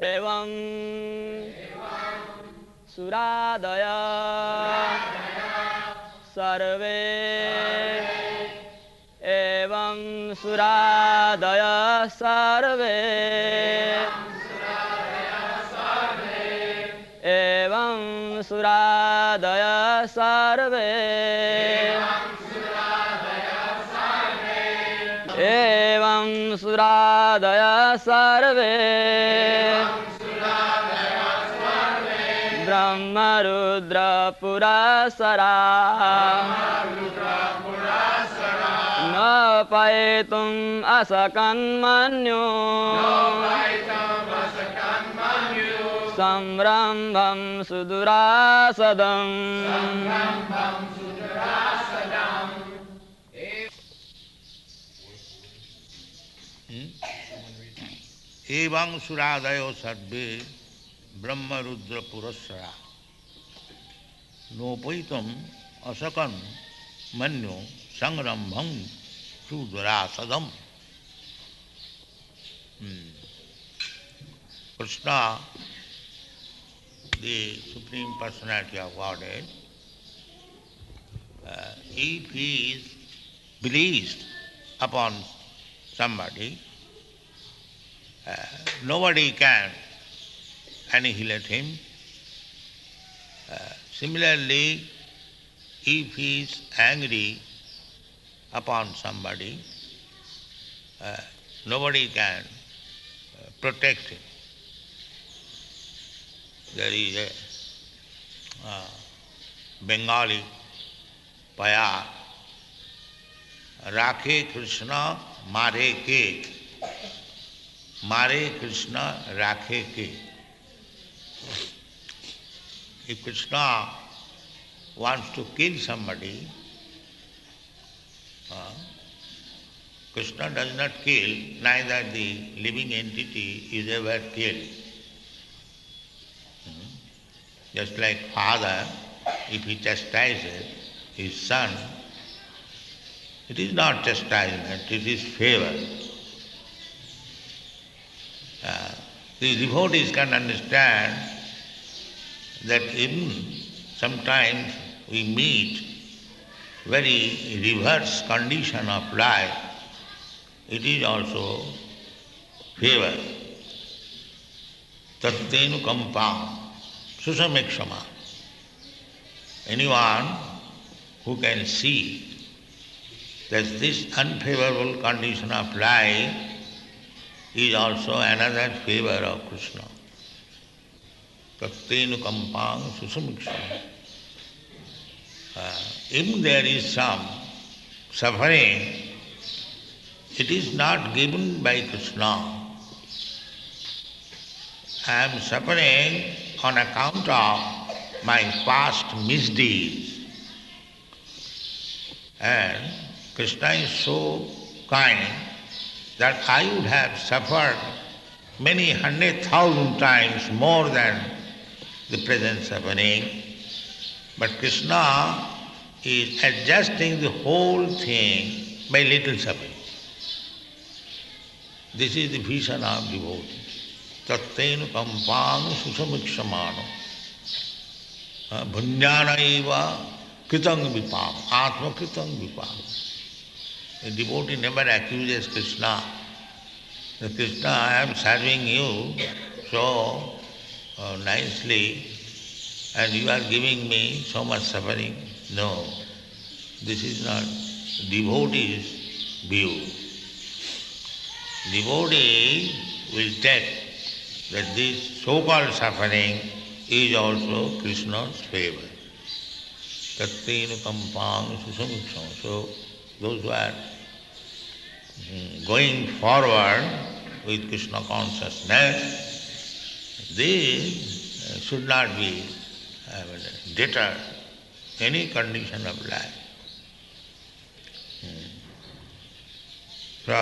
एवं सुरादया सर्वे एवं सुरादया सर्वे एवं सुरादया सर्वे एवं सुरादया सर्वे ब्रह्मरुद्रपुरःसरा न पयितुम् असकन्मन्यो संरम्भं सुदुरासदम् एवं सुरादयो सर्वे ब्रह्मरुद्र पुरस्सरा नोपैतम असकन मन्यो संरम्भं सुदुरासदम. Krishna, the Supreme Personality of Godhead, if he is pleased upon somebody, nobody can annihilate him. Similarly, if he is angry upon somebody, nobody can protect him. There is a Bengali payar, Rakhe Kṛṣṇa mare ke, mare Kṛṣṇa rakhe ke. If Krishna wants to kill somebody, Krishna does not kill, neither the living entity is ever killed. Just like father, if he chastises his son, it is not chastisement, it is favor. The devotees can understand that even sometimes we meet very reverse condition of life, it is also favor. Tattenu kampam susamekshama. Anyone who can see that this unfavorable condition of life is also another favor of Krishna. Tattenu kampam susamekshama. If there is some suffering, it is not given by Krishna. I am suffering on account of my past misdeeds. And Krishna is so kind that I would have suffered many 100,000 times more than the present suffering. But Krishna is adjusting the whole thing by little suffering. This is the vision of devotee. Tattenu kampam susamikṣamano bhunjana eva kritang vipam atma kritang vipam. The devotee never accuses Krishna. Krishna, I am serving you so nicely and you are giving me so much suffering. No, this is not devotee's view. Devotee will take that this so-called suffering is also Krishna's favor. Tattenu kampam susamikṣam. So those who are going forward with Krishna consciousness, they should not be deterred any condition of life. So,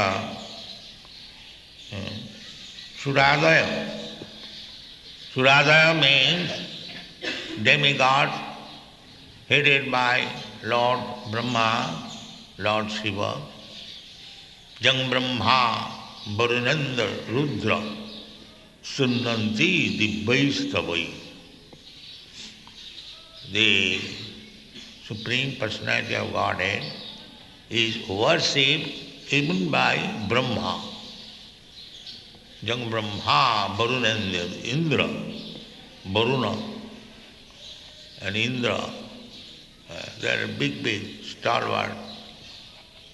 Suradaya. Suradaya means demigod headed by Lord Brahma, Lord Shiva, Jang Brahma, Varunanda, Rudra. Sunnanti Dibbaistavai. The Supreme Personality of Godhead is worshipped even by Brahma. Young Brahma, Varuna and Indra, Varuna and Indra, they are big, stalwart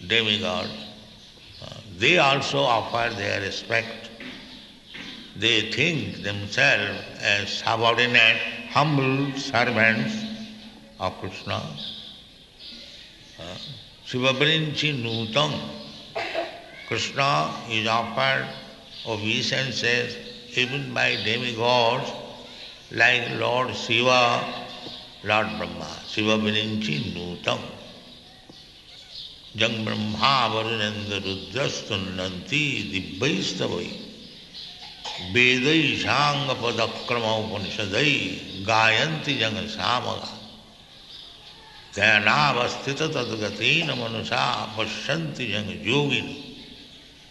demigods. They also offer their respect. They think themselves as subordinate, humble servants of Kṛṣṇa. Shivaparinchi Nutam. Kṛṣṇa is offered obeisances even by demigods like Lord Shiva, Lord Brahma. Shivaparinchi Nutam. Jang Brahma Varunendra Rudrastunnanti Dibbaistavai. Vedai Shanga Padakrama Upanishadai Gayanti Janga Samaga. Dhanavastita Tadgatina Manusha Pashanti Janga Yogin.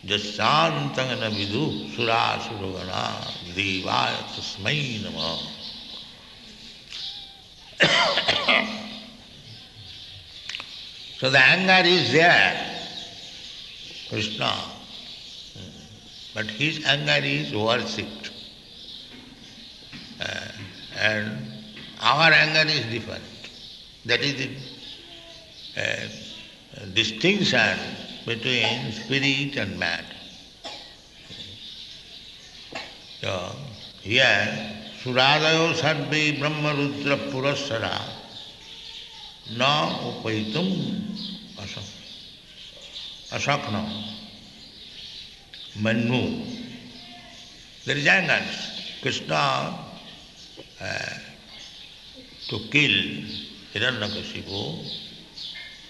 Jasantangana Vidu Sura Surugana Devaya Tasmai Namaha. So the anger is there, Kṛṣṇa, but his anger is worshipped. And our anger is different. That is the distinction between spirit and matter. So here, Suradayo Sarve Brahma Rudra Purasara Na Upaitum Asakna Manu. There is anger. Kṛṣṇa to kill Hiranyakashipu,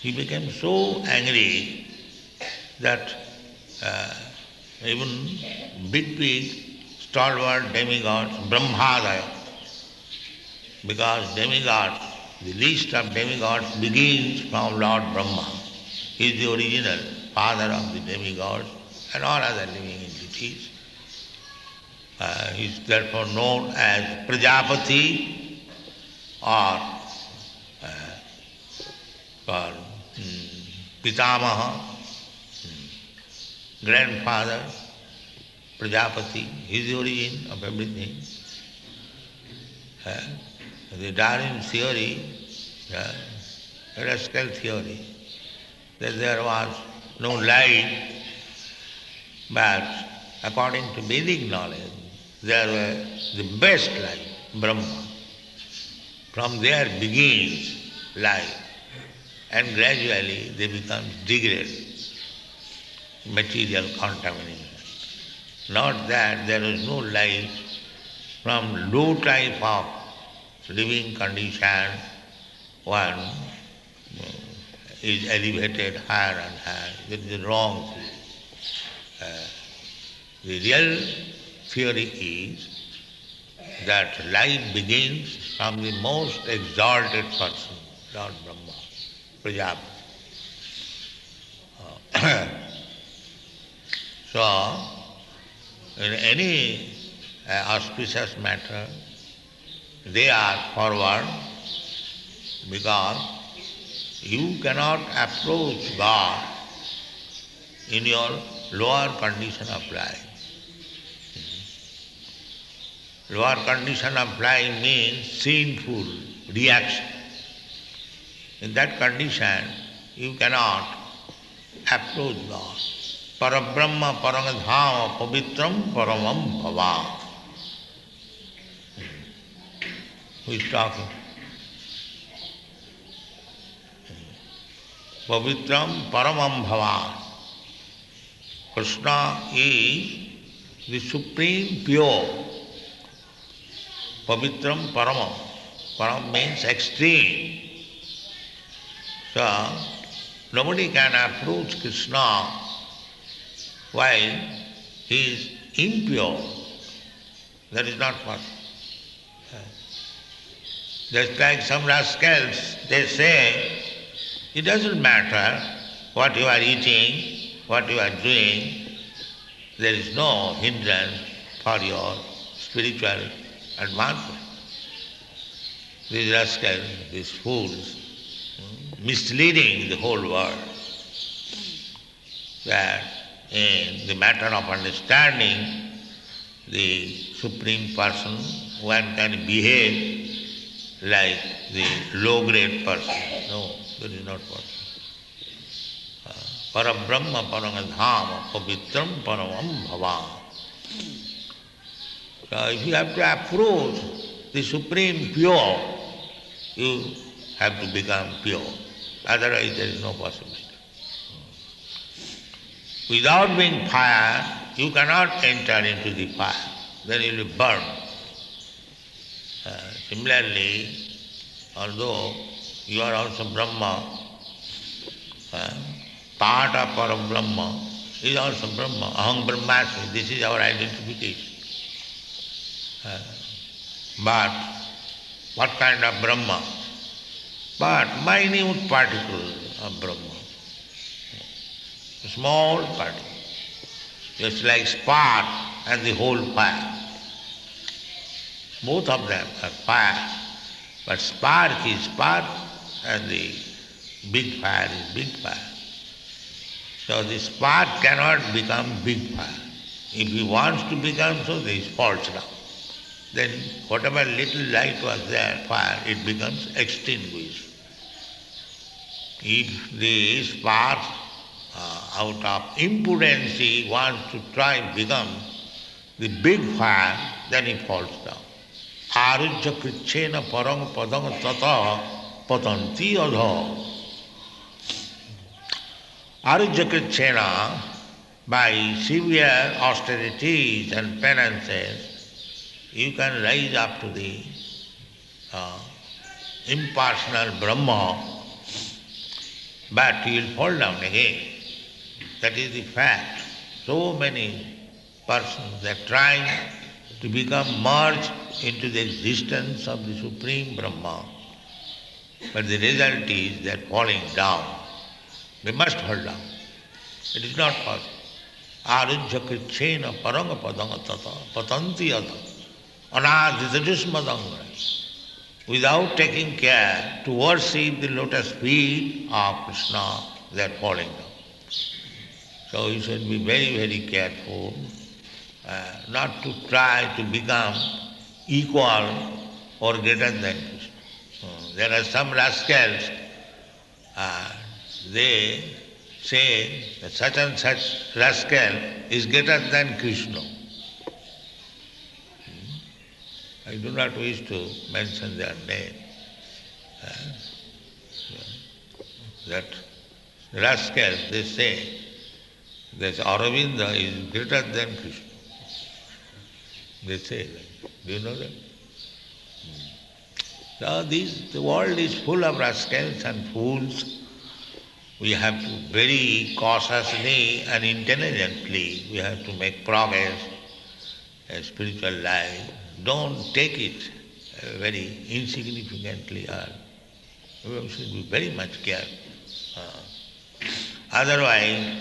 he became so angry that even big stalwart demigods, Brahmadaya, because demigods, the list of demigods begins from Lord Brahma. He is the original father of the demigods and all other living entities. He is therefore known as Prajapati or Pitamaha, grandfather, Prajapati. He is the origin of everything. The Darwin theory, rascal theory, that there was no life, but according to Vedic knowledge, there was the best life, Brahma. From there begins life, and gradually they become degraded, material contamination. Not that there is no life from low type of living condition, one is elevated higher and higher. This is the wrong theory. The real theory is that life begins from the most exalted person, Lord Brahma, Prajapati. So, in any auspicious matter, they are forward because you cannot approach God in your lower condition of life. Lower condition of life means sinful reaction. In that condition, you cannot approach God. Parabrahma paragadhava pavitram paramam bhava. Who is talking? Pavitram paramam bhava. Kṛṣṇa is the supreme pure. Pavitram paramam. Param means extreme. So, nobody can approach Kṛṣṇa while he is impure. That is not possible. Just like some rascals, they say, it doesn't matter what you are eating, what you are doing, there is no hindrance for your spiritual advancement. These rascals, these fools, misleading the whole world, that in the matter of understanding the Supreme Person, one can behave like the low-grade person. No, that is not possible. Parabrahma parangadhama pavitram paramam bhava. So if you have to approach the Supreme Pure, you have to become pure. Otherwise there is no possibility. Without being fire, you cannot enter into the fire. Then you will burn. Similarly, although you are also Brahma, part of Parabrahma is also Brahma. Aham Brahmasmi, this is our identification. But what kind of Brahma? But minute particle of Brahma. A small particle. Just like spark and the whole fire. Both of them are fire. But spark is spark and the big fire is big fire. So the spark cannot become big fire. If he wants to become so, then it falls down. Then whatever little light was there, fire, it becomes extinguished. If the spark out of imprudency wants to try and become the big fire, then it falls down. Arujya krichena parang padang tata patanti adha. Arujya krichena, by severe austerities and penances, you can rise up to the impersonal Brahma, but you will fall down again. That is the fact. So many persons are trying to become merged into the existence of the Supreme Brahma, but the result is they are falling down. They must fall down. It is not possible. Arujya krichena paranga padanga tata patanti adha anadidajusmadanga. Without taking care to worship the lotus feet of Kṛṣṇa, they are falling down. So you should be very, very careful not to try to become equal or greater than Kṛṣṇa. There are some rascals, they say that such and such rascal is greater than Kṛṣṇa. I do not wish to mention their name. That rascals, they say that Aurobindo is greater than Kṛṣṇa. They say that. Do you know that? So the world is full of rascals and fools. We have to very cautiously and intelligently, we have to make progress in spiritual life. Don't take it very insignificantly. We should be very much careful. Otherwise,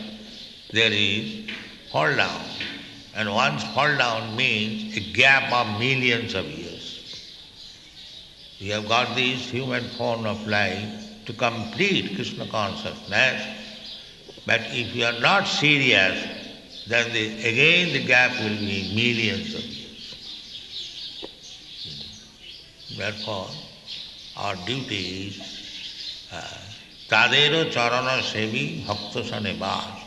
there is fall down. And once fall down means a gap of millions of years. We have got this human form of life to complete Kṛṣṇa consciousness, but if you are not serious, then again the gap will be millions of years. Therefore, our duty is Tadero charana sevi bhakta sanebas.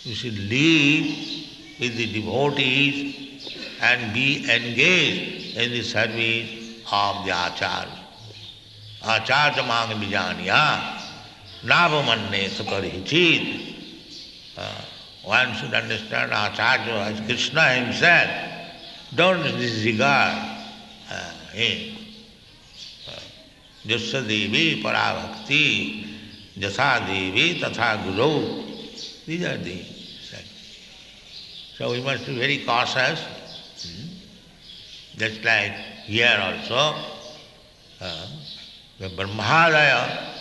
You should live with the devotees and be engaged in the service of the Acharya. Acharya mang vijaniya navamanne sakarichid. One should understand Acharya as Kṛṣṇa himself. Don't disregard him. Jasya devi parabhakti, jasa devi tatha guru. These are the things. So we must be very cautious. Just like here also, the Brahmadaya,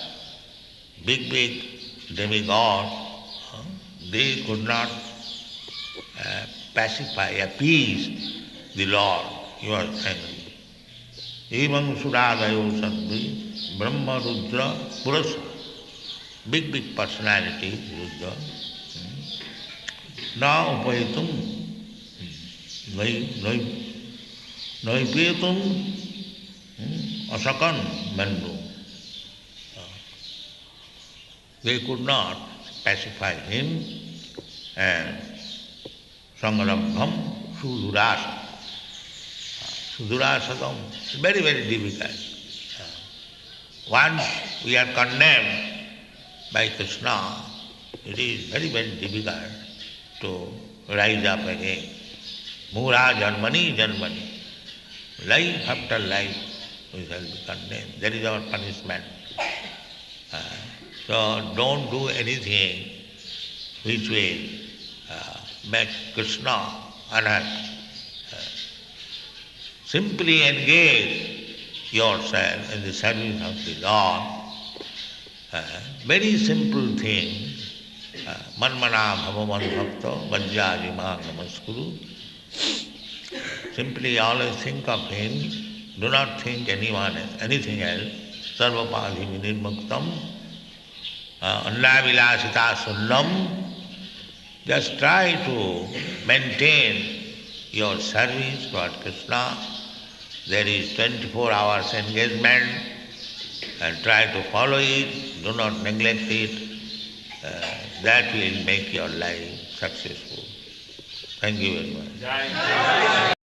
big demigod, they could not pacify, appease the Lord, you are angry. Evam Suradayo Sattvi, Brahma Rudra Purasa. Big personality, Rudra. Now Upaitum, Noipetum, Asakan Mandu. They could not pacify him, and Sangrabham Sudurasa. Sudurasadam, very difficult. Once we are condemned by Kṛṣṇa, it is very difficult to rise up again. Mura Janmani. Life after life we shall be condemned. That is our punishment. So don't do anything which will make Kṛṣṇa unhappy. Simply engage yourself in the service of the Lord. Very simple thing. Manmana bhavaman bhakta vajjajima namaskuru. Simply always think of him. Do not think anything else. Sarvapadhi vinirmuktam. Annavilasita sunnam. Just try to maintain your service toward Kṛṣṇa. There is 24 hours engagement, and try to follow it. Do not neglect it. That will make your life successful. Thank you very much.